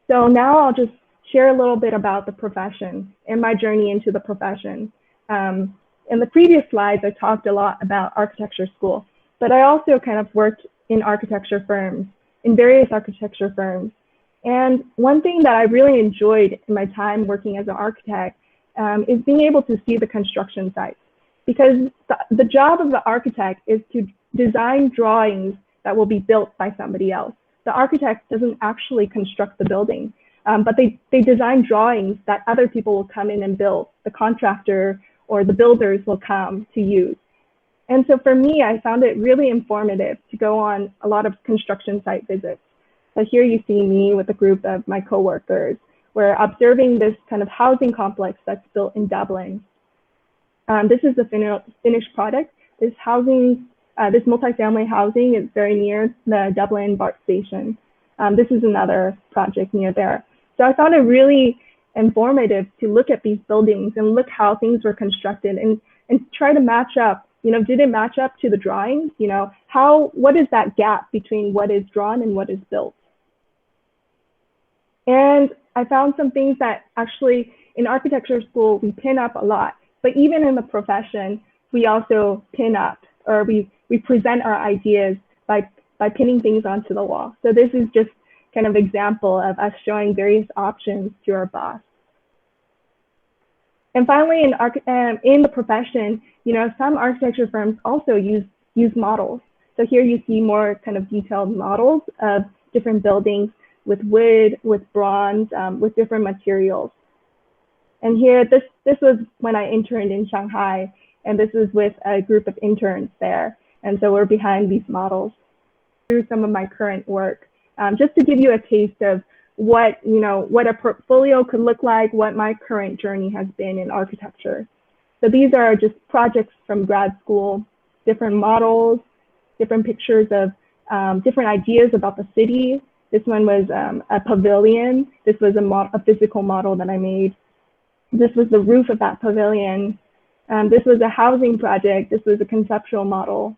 So now I'll just share a little bit about the profession and my journey into the profession. In the previous slides, I talked a lot about architecture school, but I also kind of worked in architecture firms, in various architecture firms. And one thing that I really enjoyed in my time working as an architect is being able to see the construction sites. Because the job of the architect is to design drawings that will be built by somebody else. The architect doesn't actually construct the building, but they design drawings that other people will come in and build. The contractor or the builders will come to use. And so for me, I found it really informative to go on a lot of construction site visits. So here you see me with a group of my coworkers. We're observing this kind of housing complex that's built in Dublin. This is the finished product. This housing, this multifamily housing is very near the Dublin BART station. This is another project near there. So I found it really informative to look at these buildings and look how things were constructed and try to match up, did it match up to the drawings? What is that gap between what is drawn and what is built? And I found some things that actually in architecture school, we pin up a lot, but even in the profession, we also pin up, or we present our ideas by pinning things onto the wall. So this is just kind of example of us showing various options to our boss. And finally, in the profession, some architecture firms also use models. So here you see more kind of detailed models of different buildings with wood, with bronze, with different materials. And here, this was when I interned in Shanghai, and this was with a group of interns there. And so we're behind these models. Through some of my current work, just to give you a taste of what a portfolio could look like, what my current journey has been in architecture. So these are just projects from grad school, different models, different pictures of different ideas about the city. This one was a pavilion. This was a physical model that I made. This was the roof of that pavilion. This was a housing project. This was a conceptual model.